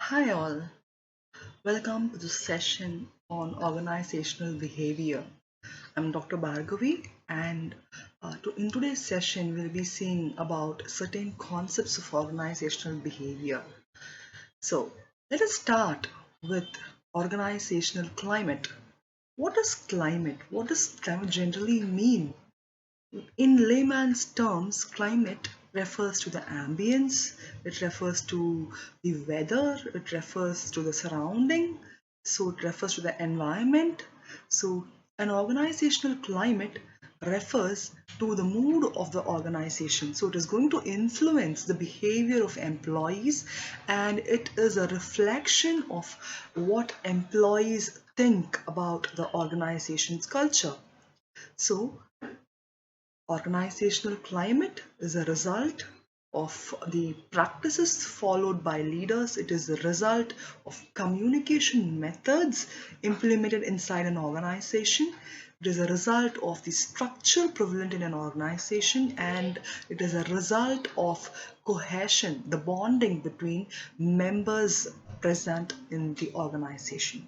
Hi all, welcome to the session on organizational behavior. I'm Dr. Bargavi and in today's session we'll be seeing about certain concepts of organizational behavior. So let us start with organizational climate. What is climate? What does climate generally mean? In layman's terms, climate refers to the ambience, it refers to the weather, it refers to the surrounding, so it refers to the environment. So, an organizational climate refers to the mood of the organization. So, it is going to influence the behavior of employees and it is a reflection of what employees think about the organization's culture. So, organizational climate is a result of the practices followed by leaders. It is the result of communication methods implemented inside an organization. It is a result of the structure prevalent in an organization, and it is a result of cohesion, the bonding between members present in the organization.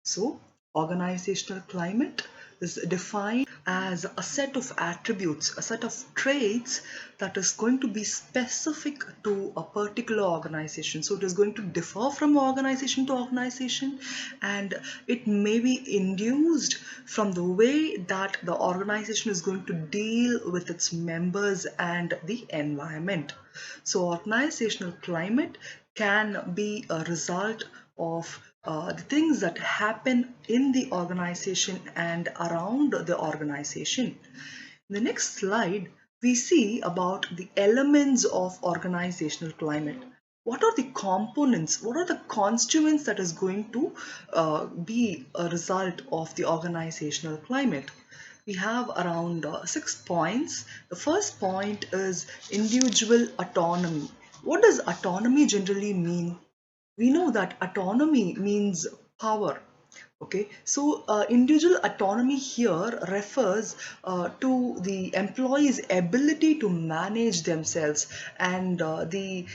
So, organizational climate is defined as a set of attributes, a set of traits that is going to be specific to a particular organization. So, it is going to differ from organization to organization and it may be induced from the way that the organization is going to deal with its members and the environment. So, organizational climate can be a result of the things that happen in the organization and around the organization. In the next slide, we see about the elements of organizational climate. What are the components? What are the constituents that is going to be a result of the organizational climate? We have around 6 points. The first point is individual autonomy. What does autonomy generally mean? We know that autonomy means power. Okay, so individual autonomy here refers to the employee's ability to manage themselves and the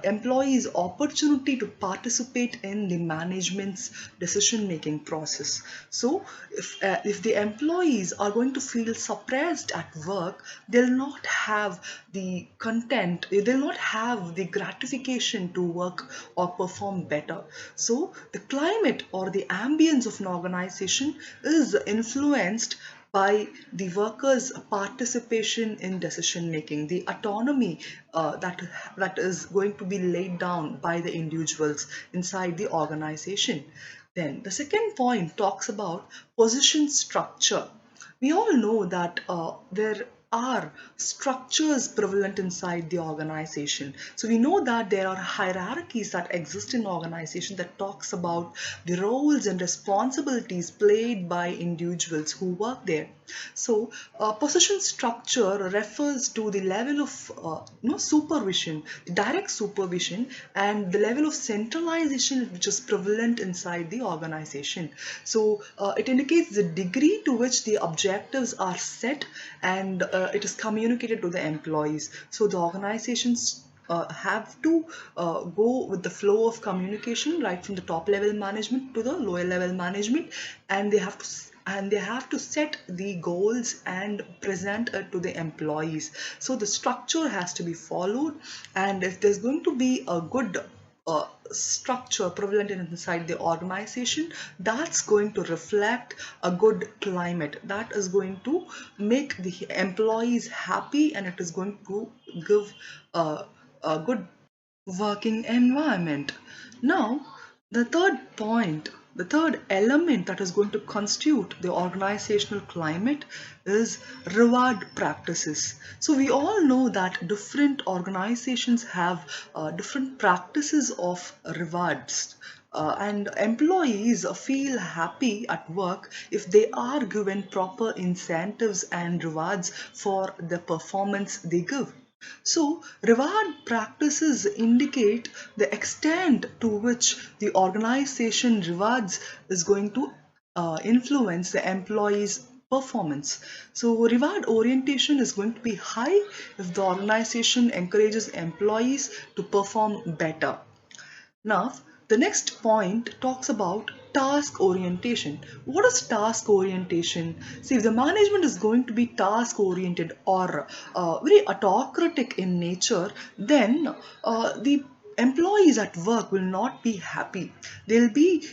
employee's opportunity to participate in the management's decision making process. So if the employees are going to feel suppressed at work, they'll not have the content, they'll not have the gratification to work or perform better. So the climate or the ambience of an organization is influenced by the workers' participation in decision making, the autonomy that is going to be laid down by the individuals inside the organization. Then the second point talks about position structure. We all know that there are structures prevalent inside the organization. So we know that there are hierarchies that exist in organization that talks about the roles and responsibilities played by individuals who work there. So position structure refers to the level of supervision, direct supervision, and the level of centralization which is prevalent inside the organization. So it indicates the degree to which the objectives are set and it is communicated to the employees. So the organizations have to go with the flow of communication right from the top level management to the lower level management, and they have to set the goals and present it to the employees. So the structure has to be followed, and if there's going to be a good structure prevalent inside the organization, that's going to reflect a good climate, that is going to make the employees happy, and it is going to give a good working environment. Now, the third point, the third element that is going to constitute the organizational climate is reward practices. So we all know that different organizations have different practices of rewards. And employees feel happy at work if they are given proper incentives and rewards for the performance they give. So, reward practices indicate the extent to which the organization rewards is going to influence the employee's performance. So, reward orientation is going to be high if the organization encourages employees to perform better. Now, The next point talks about task orientation. What is task orientation? See, if the management is going to be task oriented or very autocratic in nature, then the employees at work will not be happy. They'll be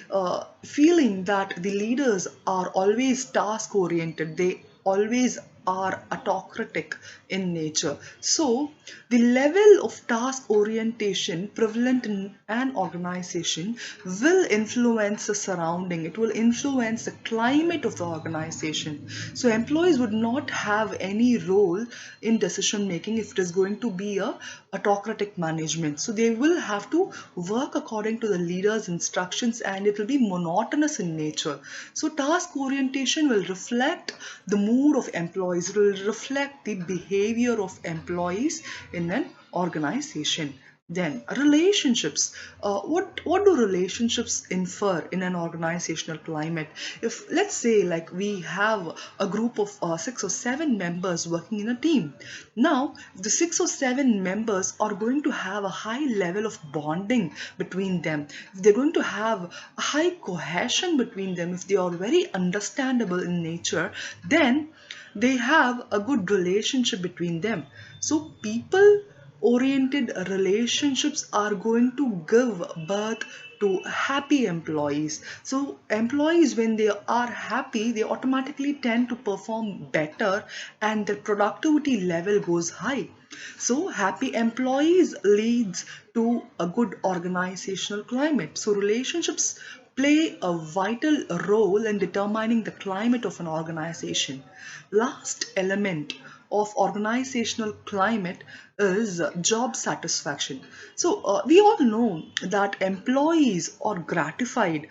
feeling that the leaders are always task oriented. They always are autocratic in nature. So the level of task orientation prevalent in an organization will influence the surrounding. It will influence the climate of the organization. So employees would not have any role in decision making if it is going to be a autocratic management. So they will have to work according to the leader's instructions, and it will be monotonous in nature. So task orientation will reflect the mood of employees. It will reflect the behavior of employees in an organization. Then relationships. What do relationships infer in an organizational climate? If let's say like we have a group of 6 or 7 members working in a team. Now the 6 or 7 members are going to have a high level of bonding between them. If they're going to have a high cohesion between them, if they are very understandable in nature, then they have a good relationship between them. So people oriented relationships are going to give birth to happy employees. So employees, when they are happy, they automatically tend to perform better and their productivity level goes high. So happy employees leads to a good organizational climate. So relationships play a vital role in determining the climate of an organization. Last element of organizational climate is job satisfaction. So we all know that employees are gratified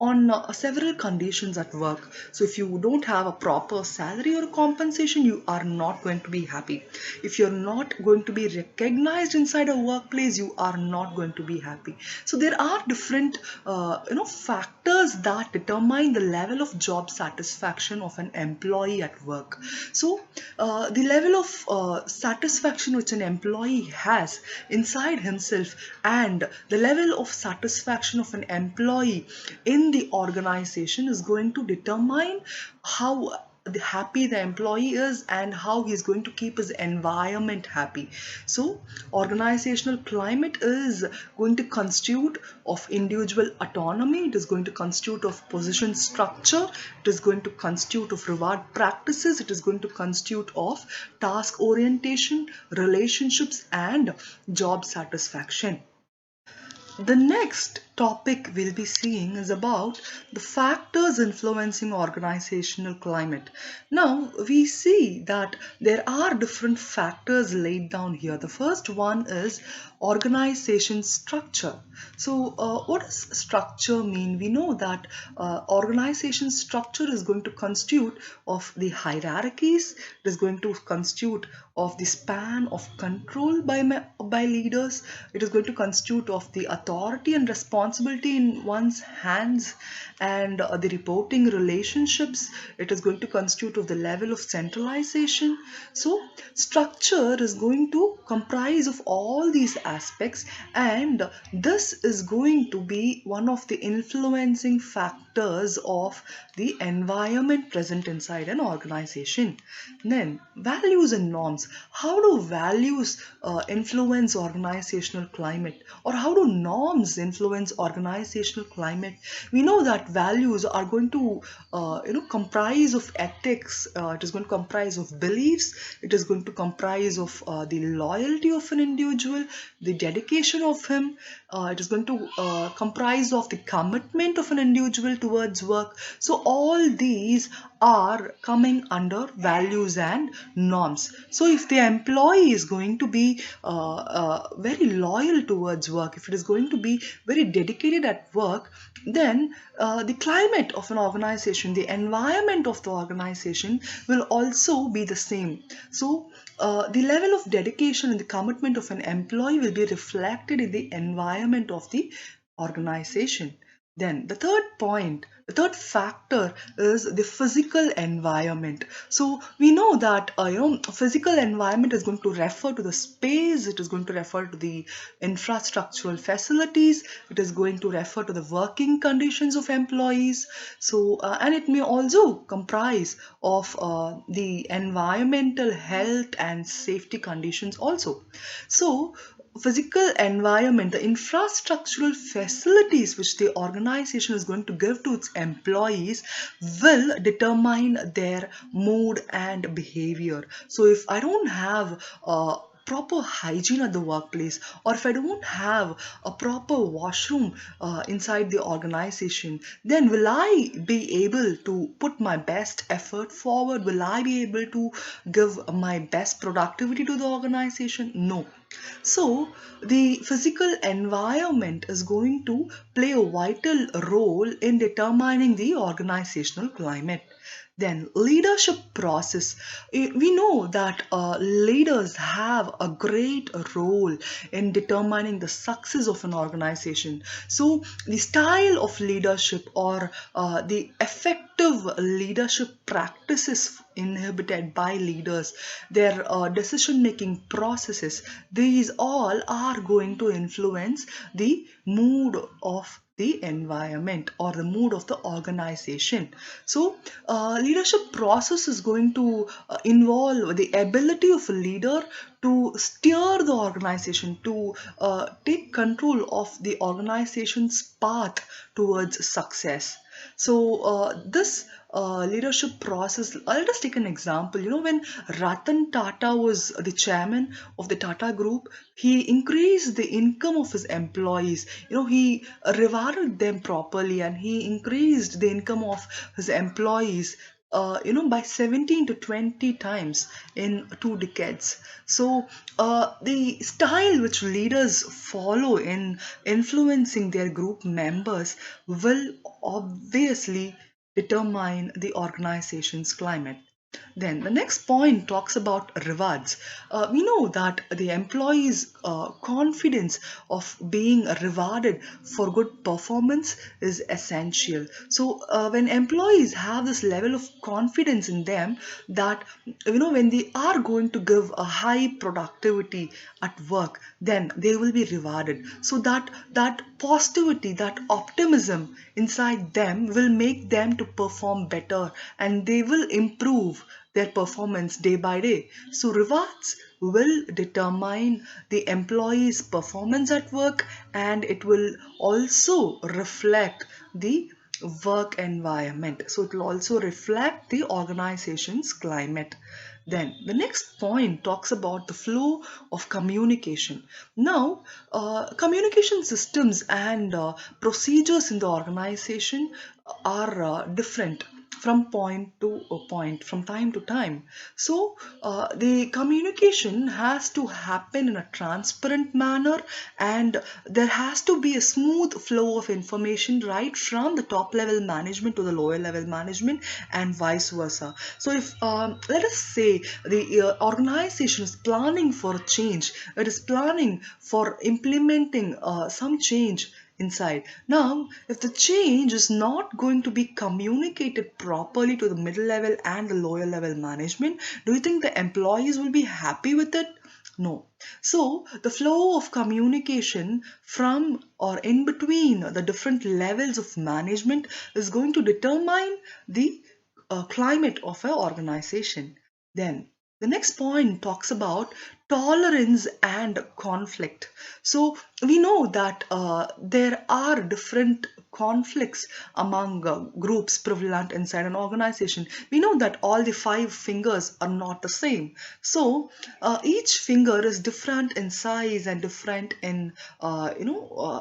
on several conditions at work. So if you don't have a proper salary or compensation, you are not going to be happy. If you're not going to be recognized inside a workplace, you are not going to be happy. So there are different factors that determine the level of job satisfaction of an employee at work. So the level of satisfaction which an employee has inside himself and the level of satisfaction of an employee in the organization is going to determine how happy the employee is and how he's going to keep his environment happy. So organizational climate is going to constitute of individual autonomy, it is going to constitute of position structure, it is going to constitute of reward practices, it is going to constitute of task orientation, relationships and job satisfaction. The next topic we'll be seeing is about the factors influencing organizational climate. Now we see that there are different factors laid down here. The first one is organization structure. So what does structure mean? We know that organization structure is going to constitute of the hierarchies, it is going to constitute of the span of control by leaders, it is going to constitute of the authority and responsibility in one's hands and the reporting relationships, it is going to constitute of the level of centralization. So structure is going to comprise of all these aspects, and this is going to be one of the influencing factors of the environment present inside an organization. Then values and norms. How do values influence organizational climate, or how do norms influence organizational climate? We know that values are going to comprise of ethics, it is going to comprise of beliefs, it is going to comprise of the loyalty of an individual, the dedication of him, it is going to comprise of the commitment of an individual towards work. So all these are coming under values and norms. So if the employee is going to be very loyal towards work, if it is going to be very dedicated at work, then the climate of an organization, the environment of the organization will also be the same. So the level of dedication and the commitment of an employee will be reflected in the environment of the organization. Then the third factor is the physical environment. So we know that physical environment is going to refer to the space, it is going to refer to the infrastructural facilities, it is going to refer to the working conditions of employees. So and it may also comprise of the environmental health and safety conditions also. So physical environment, the infrastructural facilities which the organization is going to give to its employees will determine their mood and behavior. So if I don't have proper hygiene at the workplace, or if I don't have a proper washroom inside the organization, then will I be able to put my best effort forward? Will I be able to give my best productivity to the organization? No. So, the physical environment is going to play a vital role in determining the organizational climate. Then, leadership process. We know that leaders have a great role in determining the success of an organization. So, the style of leadership or the effective leadership practices inhibited by leaders, their decision making processes, these all are going to influence the mood of the environment or the mood of the organization. So leadership process is going to involve the ability of a leader to steer the organization, to take control of the organization's path towards success. So this leadership process, let us take an example. When Ratan Tata was the chairman of the Tata Group, he increased the income of his employees. He rewarded them properly, and he increased the income of his employees by 17 to 20 times in 2 decades. So the style which leaders follow in influencing their group members will obviously determine the organization's climate. Then the next point talks about rewards. We know that the employees' confidence of being rewarded for good performance is essential. So when employees have this level of confidence in them, that when they are going to give a high productivity at work, then they will be rewarded. So that positivity, that optimism inside them will make them to perform better, and they will improve their performance day by day. So rewards will determine the employee's performance at work, and it will also reflect the work environment. So it will also reflect the organization's climate. Then the next point talks about the flow of communication. Now, communication systems and procedures in the organization are different from point to point, from time to time. So the communication has to happen in a transparent manner, and there has to be a smooth flow of information right from the top level management to the lower level management, and vice versa. So if let us say the organization is planning for a change, it is planning for implementing some change inside. Now, if the change is not going to be communicated properly to the middle level and the lower level management, do you think the employees will be happy with it? No. So, the flow of communication from or in between the different levels of management is going to determine the climate of an organization. Then, the next point talks about tolerance and conflict. So, we know that there are different conflicts among groups prevalent inside an organization. We know that all the 5 fingers are not the same. So, each finger is different in size and different in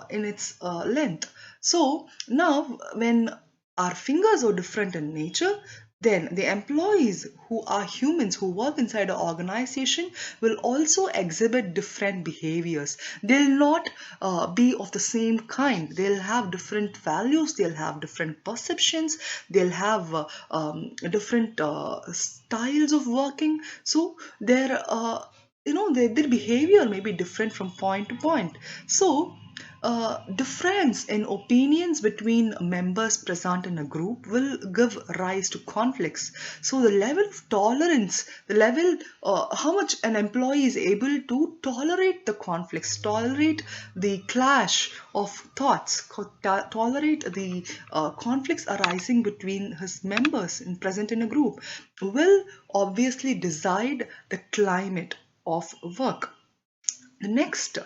its length. So, now when our fingers are different in nature, then the employees who are humans who work inside an organization will also exhibit different behaviors. They'll not be of the same kind. They'll have different values, they'll have different perceptions, they'll have different styles of working. So their behavior may be different from point to point. So difference in opinions between members present in a group will give rise to conflicts. So the level of tolerance, the level, how much an employee is able to tolerate the conflicts, tolerate the clash of thoughts, tolerate the conflicts arising between his members present in a group, will obviously decide the climate of work. The next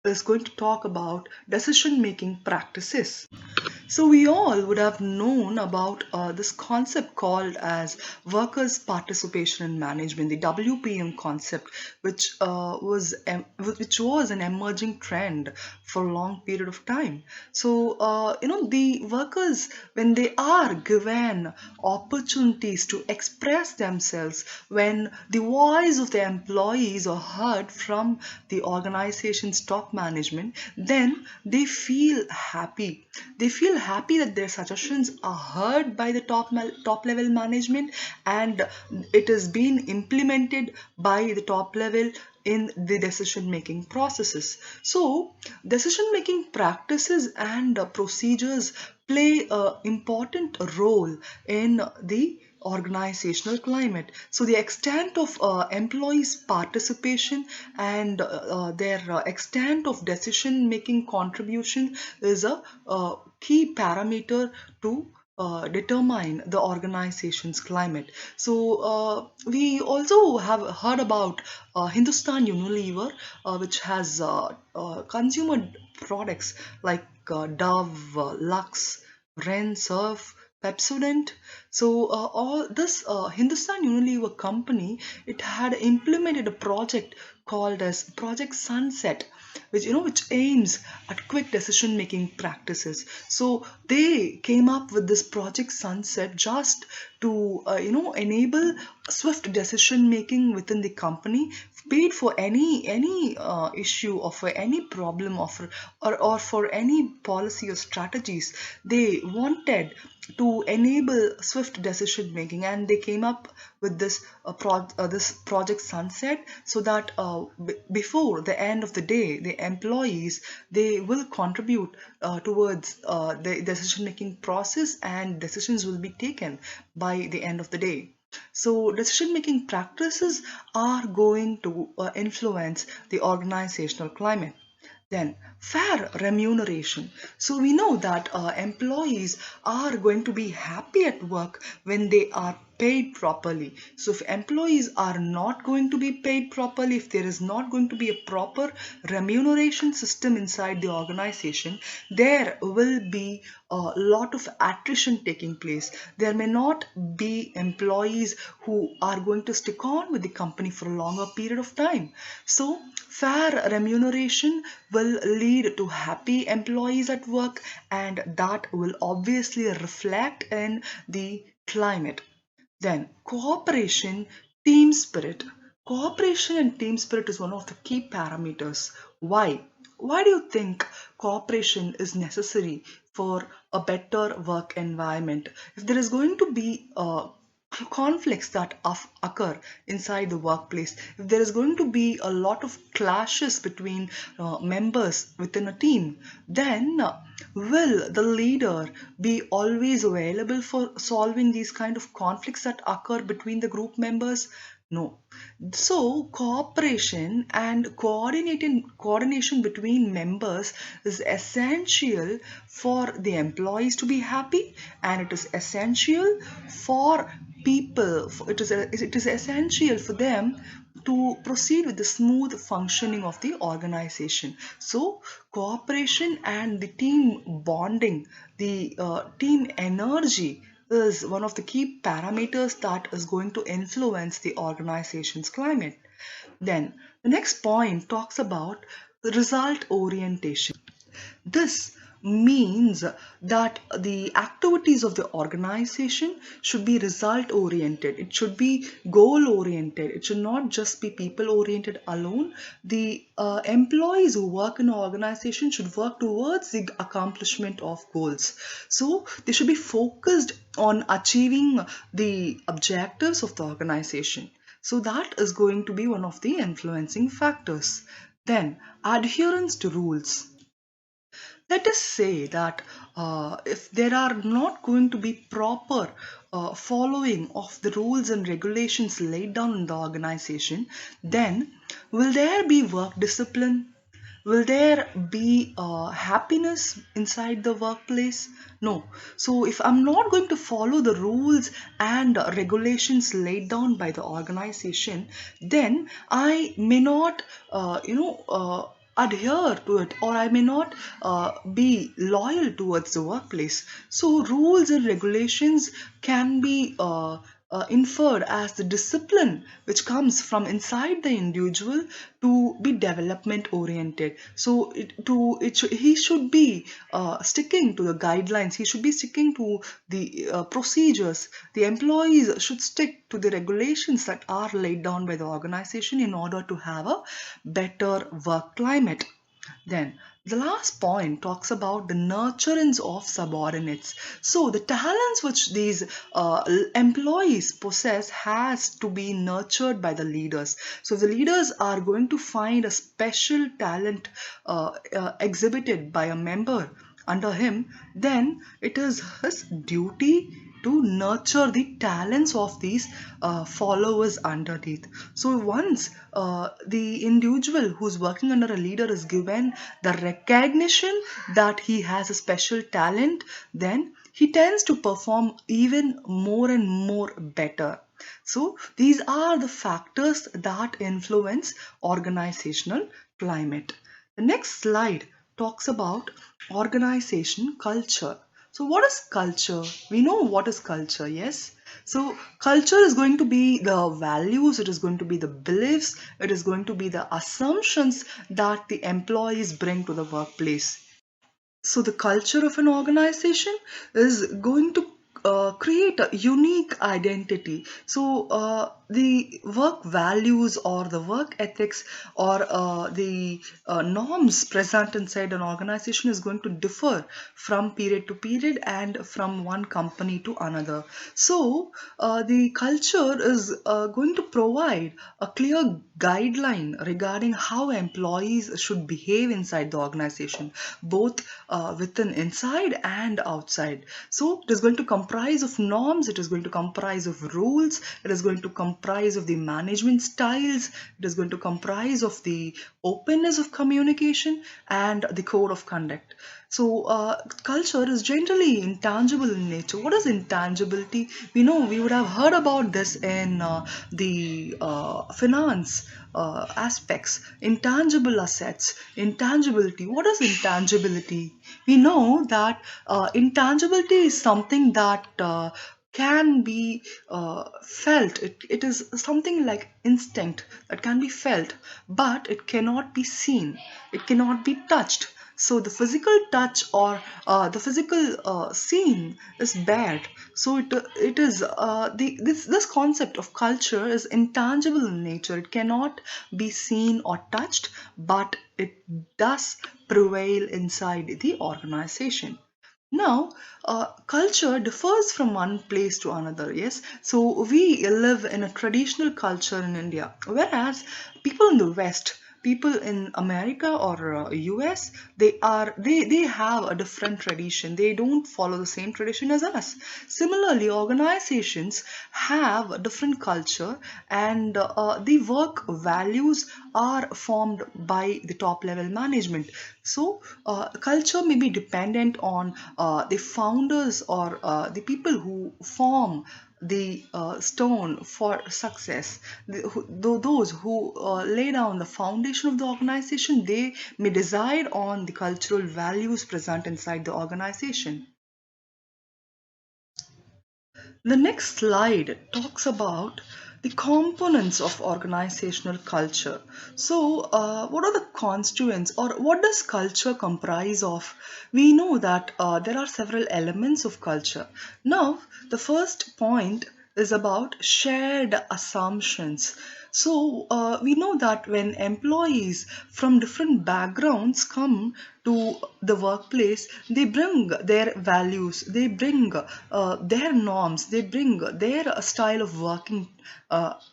is going to talk about decision making practices. So we all would have known about this concept called as workers' participation in management, the WPM concept, which was an emerging trend for a long period of time. So the workers, when they are given opportunities to express themselves, when the voice of the employees are heard from the organization's top management, then they feel happy. They feel happy that their suggestions are heard by the top level management, and it is being implemented by the top level in the decision making processes. So decision making practices and procedures play an important role in the organizational climate. So the extent of employees participation and their extent of decision making contribution is a key parameter to determine the organization's climate. So we also have heard about Hindustan Unilever, which has consumer products like Dove, Lux, Ren, Surf, Pepsodent. So all this Hindustan Unilever company, it had implemented a project called as Project Sunset, which aims at quick decision making practices. So they came up with this Project Sunset just to enable swift decision making within the company, be it for any issue or for any problem or for any policy or strategies. They wanted to enable swift decision making, and they came up with this Project Sunset, so that before the end of the day, the employees, they will contribute towards the decision making process, and decisions will be taken by the end of the day. So decision making practices are going to influence the organizational climate. Then fair remuneration. So we know that employees are going to be happy at work when they are paid properly. So if employees are not going to be paid properly, if there is not going to be a proper remuneration system inside the organization, there will be a lot of attrition taking place. There may not be employees who are going to stick on with the company for a longer period of time. So fair remuneration will lead to happy employees at work, and that will obviously reflect in the climate. Then cooperation, team spirit. Cooperation and team spirit is one of the key parameters. Why? Why do you think cooperation is necessary for a better work environment? If there is going to be conflicts that occur inside the workplace, if there is going to be a lot of clashes between members within a team, then will the leader be always available for solving these kind of conflicts that occur between the group members? No. So cooperation and coordination between members is essential for the employees to be happy, and it is essential for people. It is essential for them to proceed with the smooth functioning of the organization. So cooperation and the team bonding, the team energy, is one of the key parameters that is going to influence the organization's climate. Then the next point talks about result orientation. This means that the activities of the organization should be result oriented. It should be goal oriented. It should not just be people oriented alone. The employees who work in an organization should work towards the accomplishment of goals. So they should be focused on achieving the objectives of the organization. So that is going to be one of the influencing factors. Then adherence to rules. Let us say that if there are not going to be proper following of the rules and regulations laid down in the organization, then will there be work discipline? Will there be happiness inside the workplace? No. So if I'm not going to follow the rules and regulations laid down by the organization, then I may not, adhere to it, or I may not be loyal towards the workplace. So rules and regulations can be inferred as the discipline which comes from inside the individual to be development oriented. So he should be sticking to the guidelines, he should be sticking to the procedures. The employees should stick to the regulations that are laid down by the organization in order to have a better work climate. Then the last point talks about the nurturance of subordinates. So the talents which these employees possess has to be nurtured by the leaders. So the leaders are going to find a special talent exhibited by a member under him, then it is his duty to nurture the talents of these followers underneath. So once the individual who's working under a leader is given the recognition that he has a special talent, then he tends to perform even more and more better. So these are the factors that influence organizational climate. The next slide talks about organization culture. So what is culture? We know what is culture, yes? So culture is going to be the values, it is going to be the beliefs, it is going to be the assumptions that the employees bring to the workplace. So the culture of an organization is going to create a unique identity. So the work values or the work ethics or the norms present inside an organization is going to differ from period to period and from one company to another. So the culture is going to provide a clear guideline regarding how employees should behave inside the organization, both within inside and outside. So it is going to comprise of norms, it is going to comprise of rules, it is going to comprise of the management styles, it is going to comprise of the openness of communication and the code of conduct. So culture is generally intangible in nature. What is intangibility? We know, we would have heard about this in the finance aspects. Intangible assets, intangibility. What is intangibility? We know that intangibility is something that can be felt. It is something like instinct that can be felt, but it cannot be seen, it cannot be touched. So the physical touch or the physical seeing is bad. So it is this concept of culture is intangible in nature. It cannot be seen or touched, but it does prevail inside the organization. Now, culture differs from one place to another, yes? So, we live in a traditional culture in India, whereas people in the West, people in America or US, they have a different tradition. They don't follow the same tradition as us. Similarly, organizations have a different culture, and the work values are formed by the top level management. So, culture may be dependent on the founders or the people who form the stone for success. Those who lay down the foundation of the organization, they may decide on the cultural values present inside the organization. The next slide talks about the components of organizational culture. So, what are the constituents or what does culture comprise of? We know that there are several elements of culture. Now, the first point is about shared assumptions. So we know that when employees from different backgrounds come to the workplace, they bring their values, they bring their norms, they bring their style of working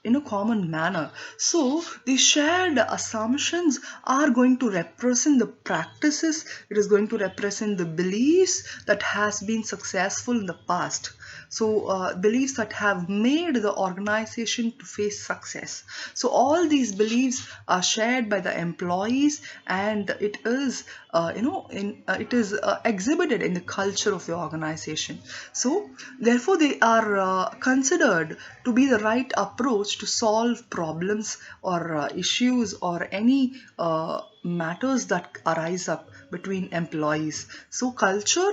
in a common manner. So the shared assumptions are going to represent the practices, it is going to represent the beliefs that has been successful in the past. So beliefs that have made the organization to face success. So all these beliefs are shared by the employees, and it is it is exhibited in the culture of the organization. So therefore they are considered to be the right approach to solve problems or issues or any matters that arise up between employees. So culture,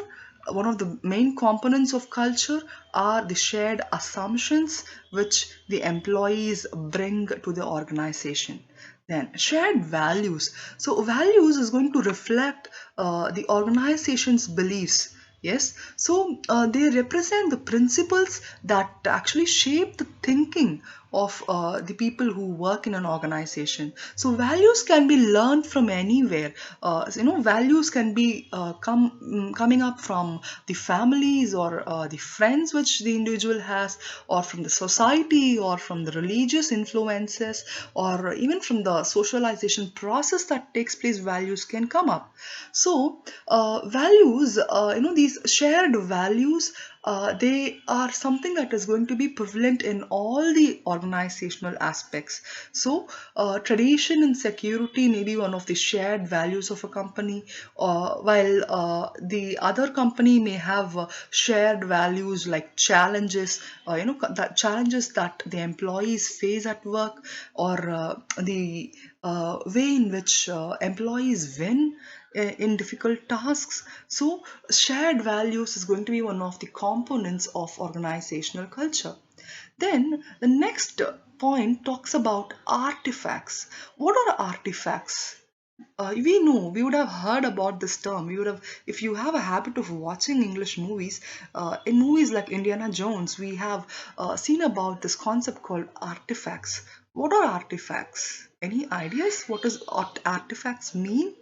one of the main components of culture are the shared assumptions which the employees bring to the organization. Then shared values. So values is going to reflect the organization's beliefs. Yes, so they represent the principles that actually shape the thinking of the people who work in an organization. So values can be learned from anywhere. Values can be coming up from the families or the friends which the individual has, or from the society, or from the religious influences, or even from the socialization process that takes place. Values can come up. So values, these shared values, they are something that is going to be prevalent in all the organizational aspects. So tradition and security may be one of the shared values of a company, while the other company may have shared values like challenges, that challenges that the employees face at work, or the way in which employees win in difficult tasks. So shared values is going to be one of the components of organizational culture. Then the next point talks about artifacts. What are artifacts? We know, we would have heard about this term. We would have, if you have a habit of watching English movies, in movies like Indiana Jones, we have seen about this concept called artifacts. What are artifacts? Any ideas? What does artifacts mean?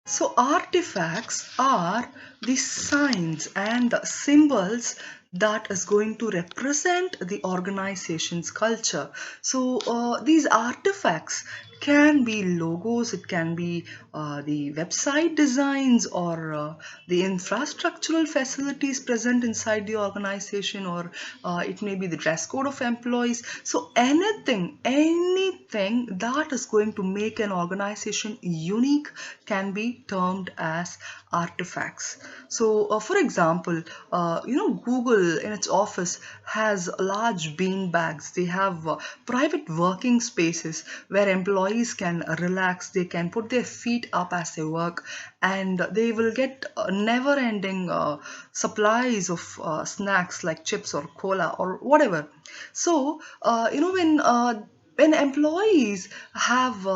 So artifacts are the signs and the symbols that is going to represent the organization's culture. So these artifacts can be logos, it can be the website designs, or the infrastructural facilities present inside the organization, or it may be the dress code of employees. So anything that is going to make an organization unique can be termed as artifacts. So for example, Google in its office has large bean bags. They have private working spaces where employees can relax, they can put their feet up as they work, and they will get never ending supplies of snacks like chips or cola or whatever. So when employees have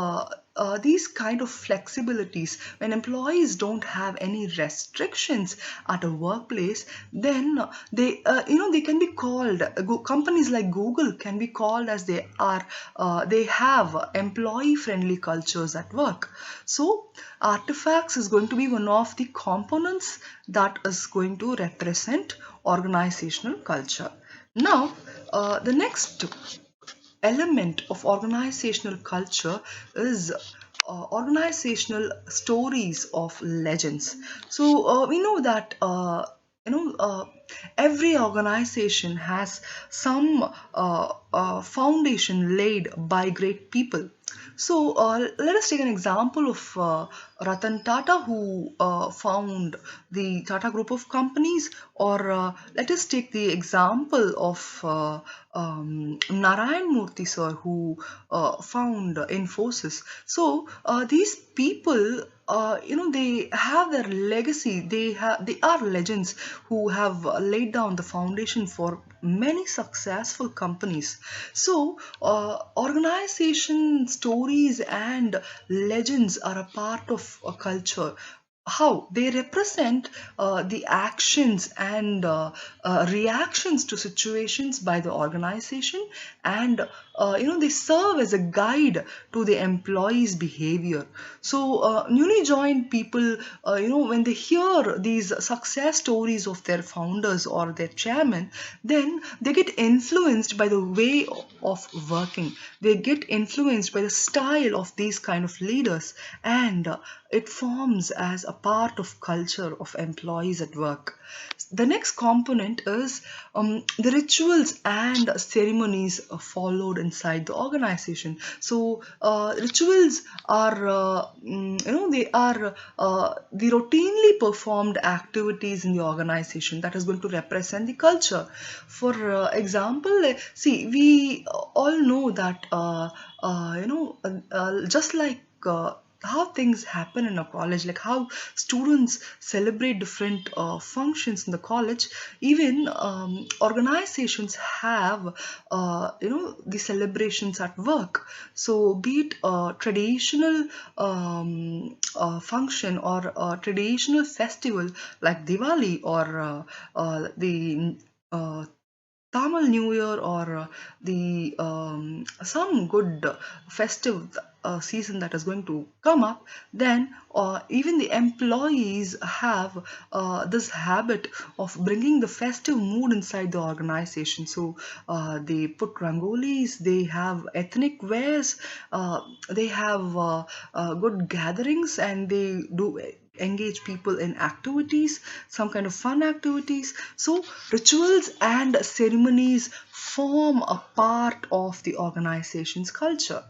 these kind of flexibilities, when employees don't have any restrictions at a workplace, then they can be called, companies like Google can be called as they are, they have employee friendly cultures at work. So artifacts is going to be one of the components that is going to represent organizational culture. Now the next element of organizational culture is organizational stories of legends. So we know that you know every organization has some foundation laid by great people. So let us take an example of Ratan Tata, who found the Tata Group of companies, or let us take the example of Narayan Murthy sir, who found Infosys. So these people, they have their legacy. They are legends who have laid down the foundation for many successful companies. So organization stories and legends are a part of a culture. how they represent the actions and reactions to situations by the organization, and they serve as a guide to the employees behavior. So newly joined people, when they hear these success stories of their founders or their chairman, then they get influenced by the way of working, they get influenced by the style of these kind of leaders, and it forms as a part of culture of employees at work. The next component is the rituals and ceremonies followed inside the organization. So rituals are they are the routinely performed activities in the organization that is going to represent the culture. For example, see, we all know that just like how things happen in a college, like how students celebrate different functions in the college, even organizations have the celebrations at work. So be it a traditional function or a traditional festival like Diwali, or the Tamil New Year, or the some good festive season that is going to come up, then even the employees have this habit of bringing the festive mood inside the organization. So they put rangolis, they have ethnic wears, they have good gatherings, and they do engage people in activities, some kind of fun activities. So rituals and ceremonies form a part of the organization's culture.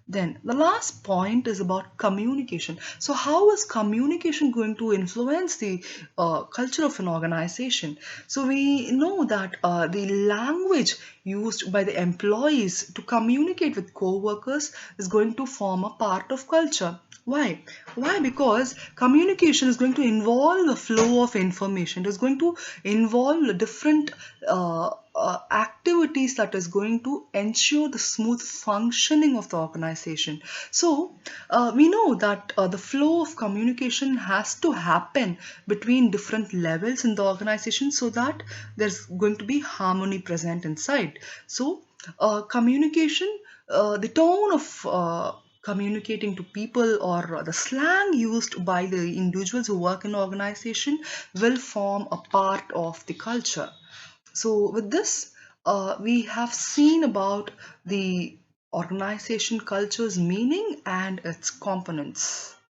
Then the last point is about communication. So how is communication going to influence the culture of an organization? So we know that the language used by the employees to communicate with co-workers is going to form a part of culture. Why? Why? Because communication is going to involve the flow of information. It is going to involve different activities that is going to ensure the smooth functioning of the organization. So we know that the flow of communication has to happen between different levels in the organization, so that there's going to be harmony present inside. So communication, the tone of communicating to people, or the slang used by the individuals who work in organization, will form a part of the culture. So with this, we have seen about the organization culture's meaning and its components.